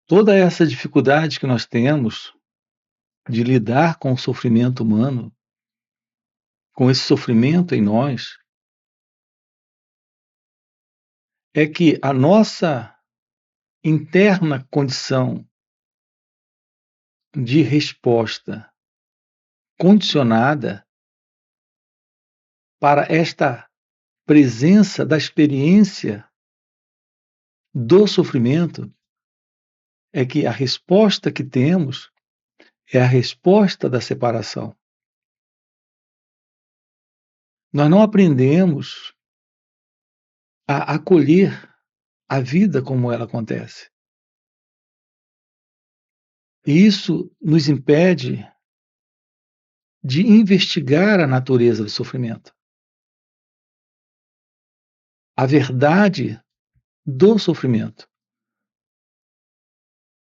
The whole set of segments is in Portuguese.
Toda essa dificuldade que nós temos de lidar com o sofrimento humano, com esse sofrimento em nós, é que a nossa interna condição de resposta condicionada para esta presença da experiência do sofrimento é que a resposta que temos é a resposta da separação. Nós não aprendemos a acolher a vida como ela acontece. E isso nos impede de investigar a natureza do sofrimento. A verdade do sofrimento.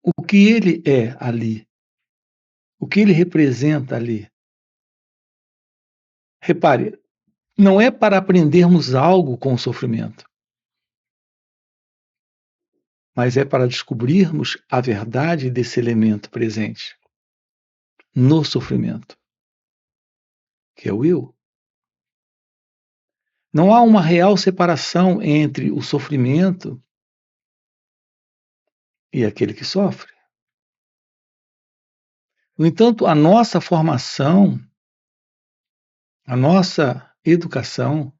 O que ele é ali. O que ele representa ali. Repare, não é para aprendermos algo com o sofrimento, mas é para descobrirmos a verdade desse elemento presente no sofrimento, que é o eu. Não há uma real separação entre o sofrimento e aquele que sofre. No entanto, a nossa formação, a nossa educação,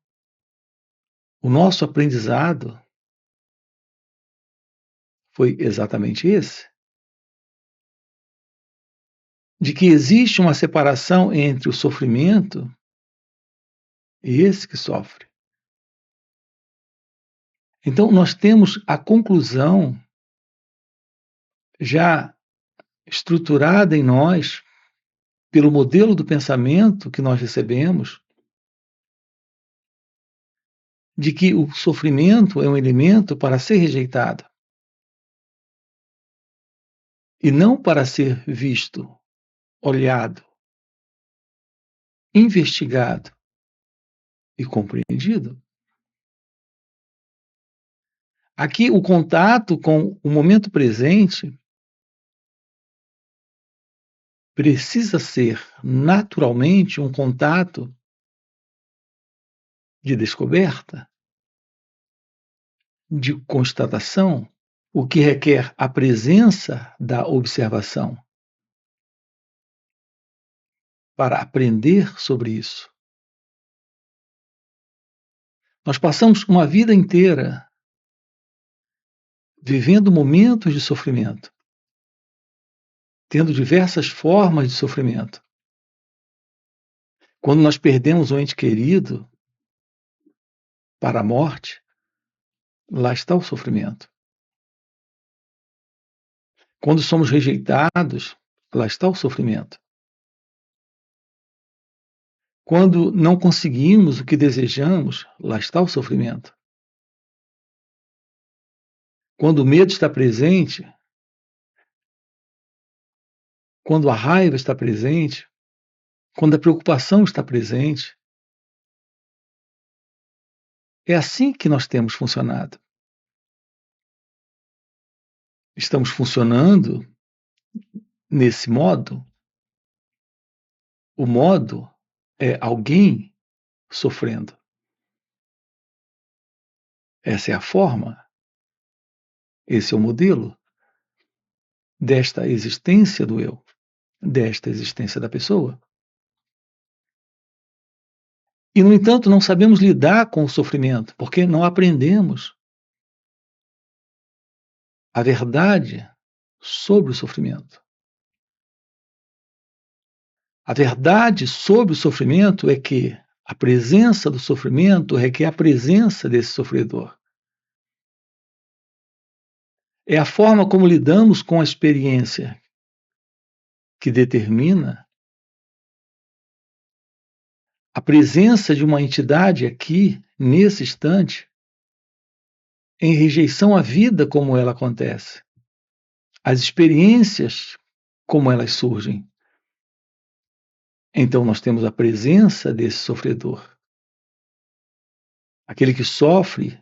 o nosso aprendizado foi exatamente esse. De que existe uma separação entre o sofrimento e esse que sofre. Então, nós temos a conclusão já estruturada em nós, pelo modelo do pensamento que nós recebemos, de que o sofrimento é um elemento para ser rejeitado e não para ser visto, olhado, investigado e compreendido. Aqui, o contato com o momento presente precisa ser naturalmente um contato de descoberta, de constatação, o que requer a presença da observação para aprender sobre isso. Nós passamos uma vida inteira vivendo momentos de sofrimento, tendo diversas formas de sofrimento. Quando nós perdemos um ente querido para a morte, lá está o sofrimento. Quando somos rejeitados, lá está o sofrimento. Quando não conseguimos o que desejamos, lá está o sofrimento. Quando o medo está presente, quando a raiva está presente, quando a preocupação está presente, é assim que nós temos funcionado. Estamos funcionando nesse modo. O modo é alguém sofrendo. Essa é a forma, esse é o modelo desta existência do eu, desta existência da pessoa. E, no entanto, não sabemos lidar com o sofrimento, porque não aprendemos a verdade sobre o sofrimento. A verdade sobre o sofrimento é que a presença do sofrimento requer a presença desse sofredor. É a forma como lidamos com a experiência que determina a presença de uma entidade aqui, nesse instante, em rejeição à vida como ela acontece, às experiências como elas surgem. Então nós temos a presença desse sofredor. Aquele que sofre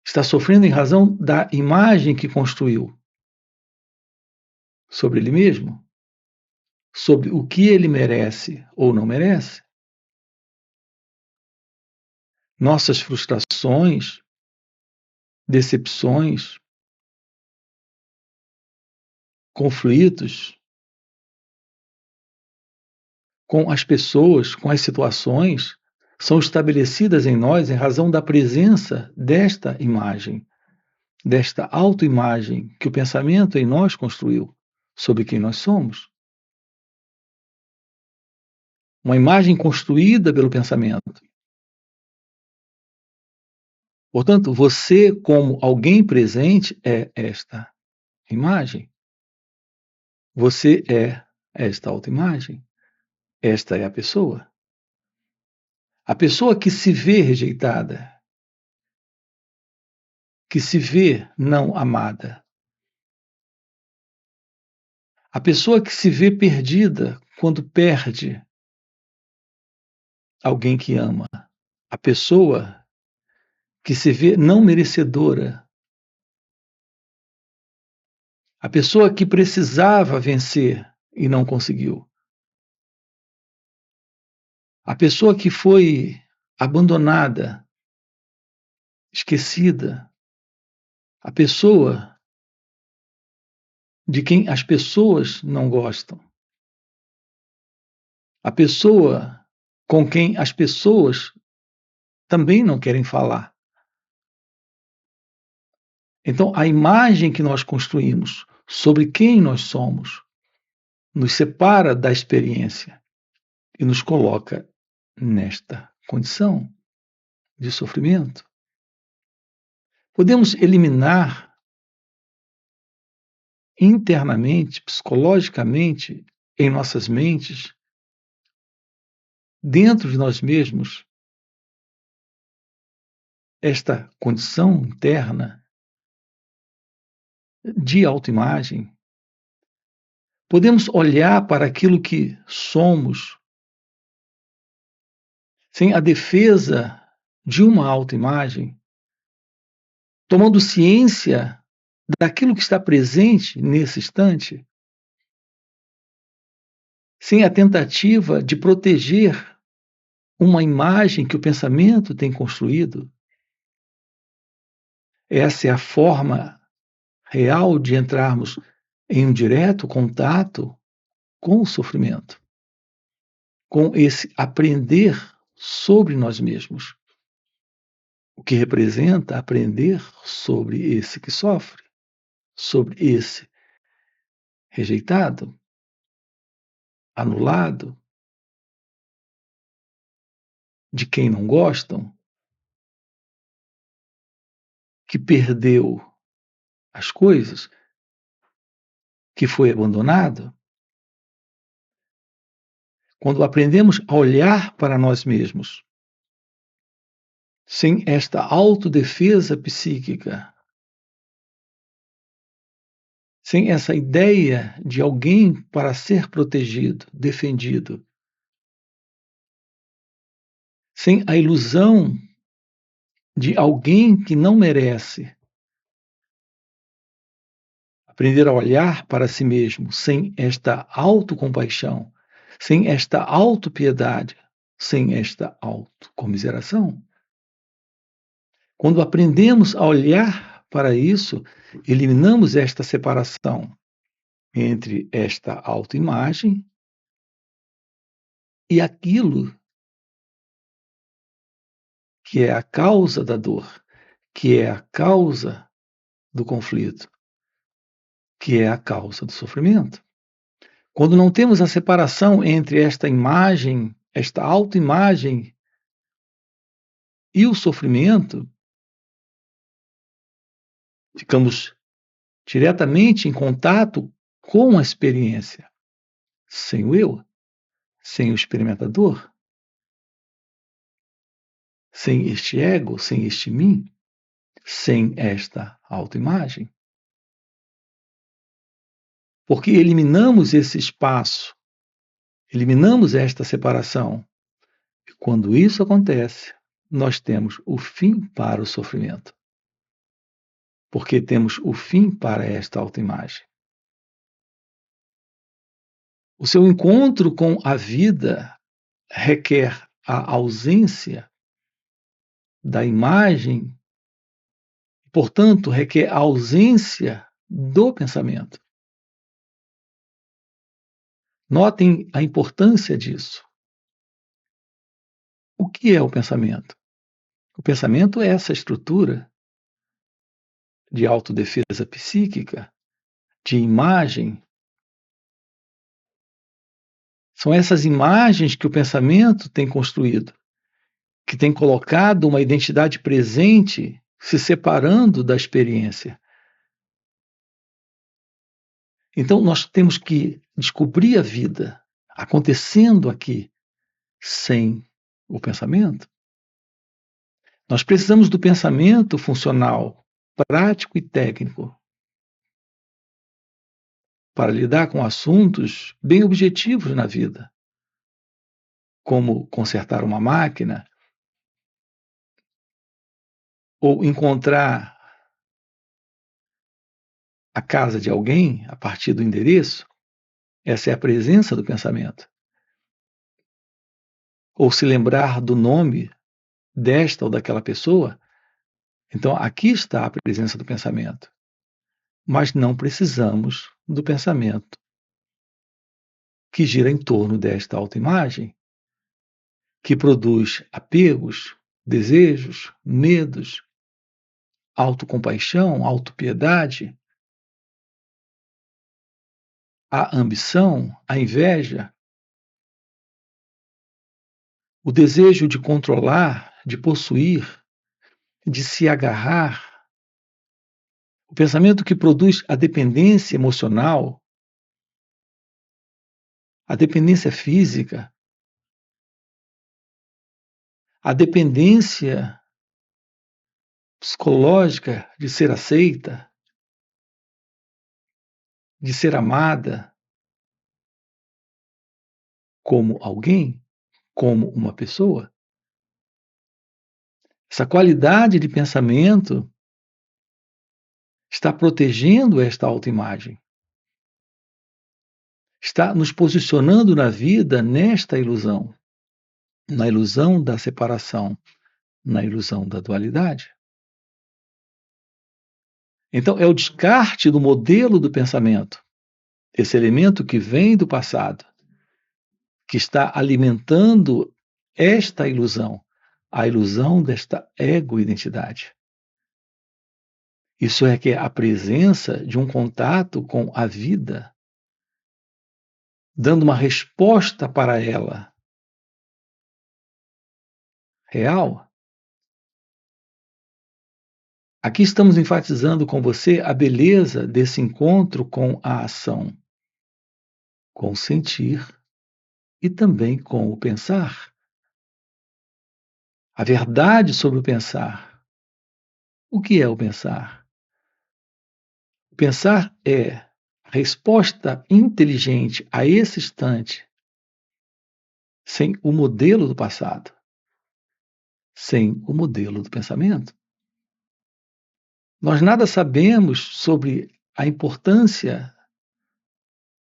Está sofrendo em razão da imagem que construiu sobre ele mesmo, sobre o que ele merece ou não merece. Nossas frustrações, decepções, conflitos com as pessoas, com as situações, são estabelecidas em nós em razão da presença desta imagem, desta autoimagem que o pensamento em nós construiu sobre quem nós somos. Uma imagem construída pelo pensamento. Portanto, você, como alguém presente, é esta imagem. Você é esta autoimagem. Esta é a pessoa. A pessoa que se vê rejeitada, que se vê não amada. A pessoa que se vê perdida quando perde alguém que ama. A pessoa que se vê não merecedora. A pessoa que precisava vencer e não conseguiu. A pessoa que foi abandonada, esquecida. A pessoa de quem as pessoas não gostam. A pessoa com quem as pessoas também não querem falar. Então, a imagem que nós construímos sobre quem nós somos nos separa da experiência e nos coloca nesta condição de sofrimento. Podemos eliminar internamente, psicologicamente, em nossas mentes, dentro de nós mesmos, esta condição interna de autoimagem. Podemos olhar para aquilo que somos sem a defesa de uma autoimagem, tomando ciência daquilo que está presente nesse instante, sem a tentativa de proteger uma imagem que o pensamento tem construído. Essa é a forma real de entrarmos em um direto contato com o sofrimento, com esse aprender sobre nós mesmos, o que representa aprender sobre esse que sofre, sobre esse rejeitado, anulado, de quem não gostam, que perdeu as coisas, que foi abandonado. Quando aprendemos a olhar para nós mesmos, sem esta autodefesa psíquica, sem essa ideia de alguém para ser protegido, defendido, sem a ilusão de alguém que não merece, aprender a olhar para si mesmo sem esta autocompaixão, sem esta autopiedade, sem esta autocomiseração. Quando aprendemos a olhar para isso, eliminamos esta separação entre esta autoimagem e aquilo que é a causa da dor, que é a causa do conflito, que é a causa do sofrimento. Quando não temos a separação entre esta imagem, esta autoimagem e o sofrimento, ficamos diretamente em contato com a experiência, sem o eu, sem o experimentador, sem este ego, sem este mim, sem esta autoimagem. Porque eliminamos esse espaço, eliminamos esta separação. E quando isso acontece, nós temos o fim para o sofrimento. porque temos o fim para esta autoimagem. O seu encontro com a vida requer a ausência da imagem, portanto, requer a ausência do pensamento. Notem a importância disso. O que é o pensamento? O pensamento é essa estrutura de autodefesa psíquica, de imagem. São essas imagens que o pensamento tem construído, que tem colocado uma identidade presente, se separando da experiência. Então, nós temos que descobrir a vida acontecendo aqui sem o pensamento. Nós precisamos do pensamento funcional, prático e técnico para lidar com assuntos bem objetivos na vida, como consertar uma máquina ou encontrar a casa de alguém a partir do endereço. Essa é a presença do pensamento. Ou se lembrar do nome desta ou daquela pessoa. Então, aqui está a presença do pensamento. Mas não precisamos do pensamento que gira em torno desta autoimagem, que produz apegos, desejos, medos, autocompaixão, autopiedade, a ambição, a inveja, o desejo de controlar, de possuir, de se agarrar, o pensamento que produz a dependência emocional, a dependência física, a dependência psicológica de ser aceita, de ser amada como alguém, como uma pessoa. Essa qualidade de pensamento está protegendo esta autoimagem. Está nos posicionando na vida nesta ilusão, na ilusão da separação, na ilusão da dualidade. Então, é o descarte do modelo do pensamento, esse elemento que vem do passado, que está alimentando esta ilusão, a ilusão desta ego-identidade. Isso é que é a presença de um contato com a vida, dando uma resposta para ela real. Aqui estamos enfatizando com você a beleza desse encontro com a ação, com o sentir e também com o pensar. A verdade sobre o pensar. O que é o pensar? O pensar é a resposta inteligente a esse instante, sem o modelo do passado, sem o modelo do pensamento. Nós nada sabemos sobre a importância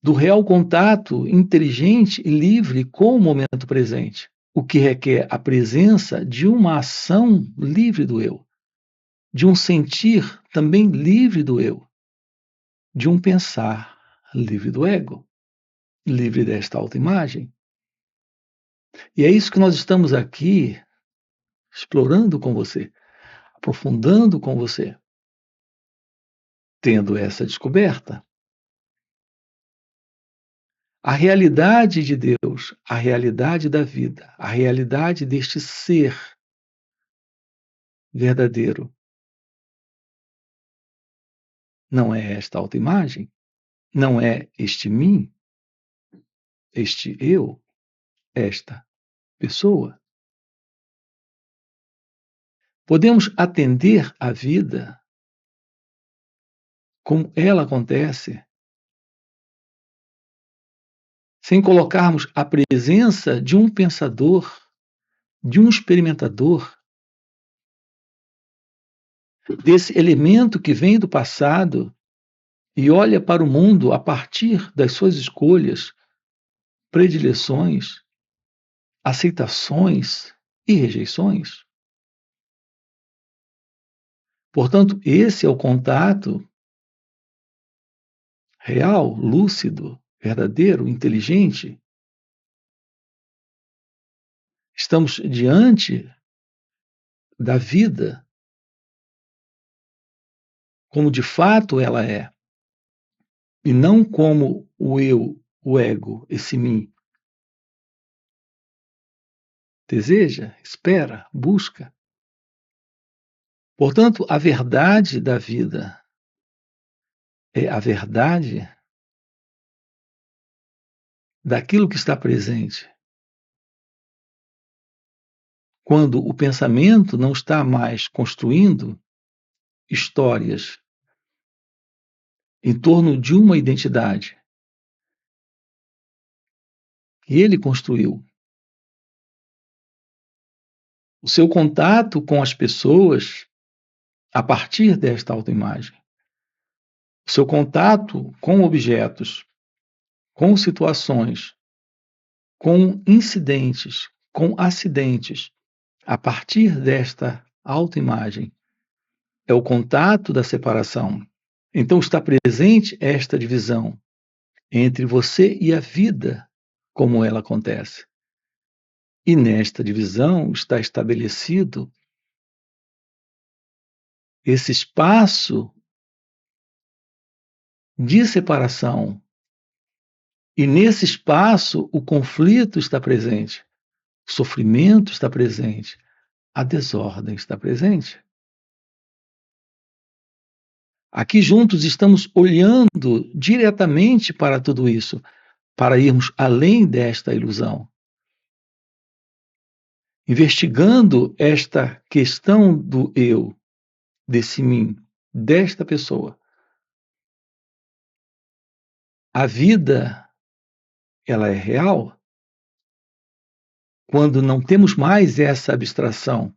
do real contato inteligente e livre com o momento presente, o que requer a presença de uma ação livre do eu, de um sentir também livre do eu, de um pensar livre do ego, livre desta autoimagem. E é isso que nós estamos aqui explorando com você, aprofundando com você, tendo essa descoberta. A realidade de Deus, a realidade da vida, a realidade deste ser verdadeiro, não é esta autoimagem, não é este mim, este eu, esta pessoa. Podemos atender a vida como ela acontece, sem colocarmos a presença de um pensador, de um experimentador, desse elemento que vem do passado e olha para o mundo a partir das suas escolhas, predileções, aceitações e rejeições. Portanto, esse é o contato real, lúcido, verdadeiro, inteligente. Estamos diante da vida como de fato ela é, e não como o eu, o ego, esse mim deseja, espera, busca. Portanto, a verdade da vida é a verdade daquilo que está presente. Quando o pensamento não está mais construindo histórias em torno de uma identidade que ele construiu. O seu contato com as pessoas a partir desta autoimagem. O seu contato com objetos, com situações, com incidentes, com acidentes, a partir desta autoimagem. É o contato da separação. Então está presente esta divisão entre você e a vida, como ela acontece. E nesta divisão está estabelecido esse espaço de separação. E nesse espaço o conflito está presente, o sofrimento está presente, a desordem está presente. Aqui juntos estamos olhando diretamente para tudo isso, para irmos além desta ilusão. Investigando esta questão do eu, desse mim, desta pessoa. A vida, ela é real quando não temos mais essa abstração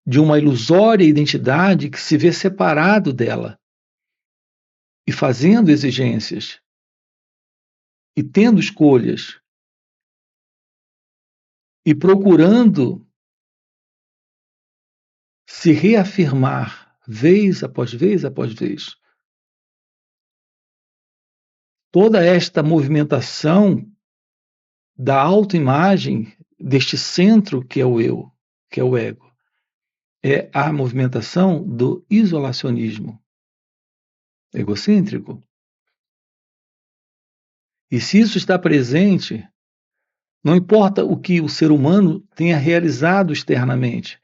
de uma ilusória identidade que se vê separado dela e fazendo exigências e tendo escolhas e procurando se reafirmar vez após vez após vez. Toda esta movimentação da autoimagem deste centro que é o eu, que é o ego, é a movimentação do isolacionismo egocêntrico. E se isso está presente, não importa o que o ser humano tenha realizado externamente,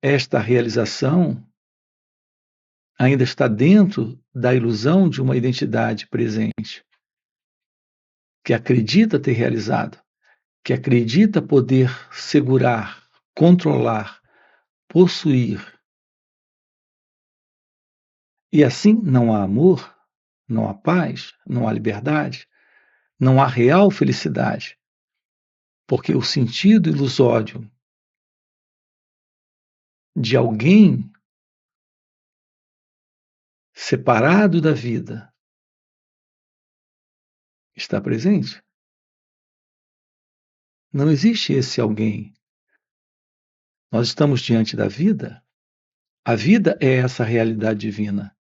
esta realização ainda está dentro da ilusão de uma identidade presente, que acredita ter realizado, que acredita poder segurar, controlar, possuir. E assim não há amor, não há paz, não há liberdade, não há real felicidade, porque o sentido ilusório de alguém separado da vida está presente. Não existe esse alguém. Nós estamos diante da vida. A vida é essa realidade divina.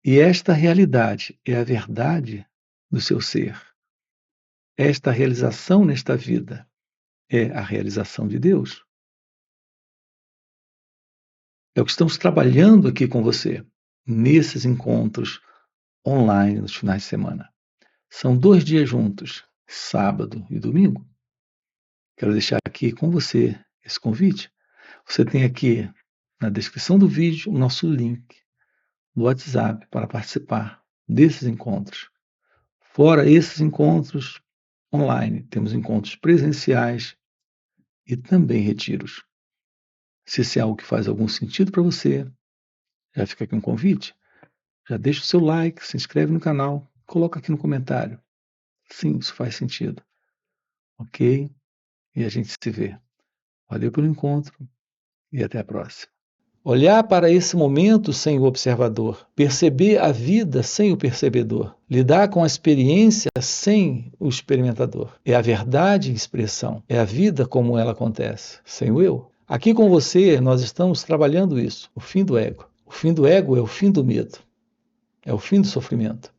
E esta realidade é a verdade do seu ser. Esta realização nesta vida é a realização de Deus. É o que estamos trabalhando aqui com você, nesses encontros online nos finais de semana. São 2 dias juntos, sábado e domingo. Quero deixar aqui com você esse convite. Você tem aqui na descrição do vídeo o nosso link do WhatsApp para participar desses encontros. Fora esses encontros online, temos encontros presenciais e também retiros. Se isso é algo que faz algum sentido para você, já fica aqui um convite. Já deixa o seu like, se inscreve no canal, coloca aqui no comentário. Sim, isso faz sentido. Ok? E a gente se vê. Valeu pelo encontro e até a próxima. Olhar para esse momento sem o observador, perceber a vida sem o percebedor, lidar com a experiência sem o experimentador. É a verdade em expressão, é a vida como ela acontece, sem o eu. Aqui com você, nós estamos trabalhando isso, o fim do ego. O fim do ego é o fim do medo, é o fim do sofrimento.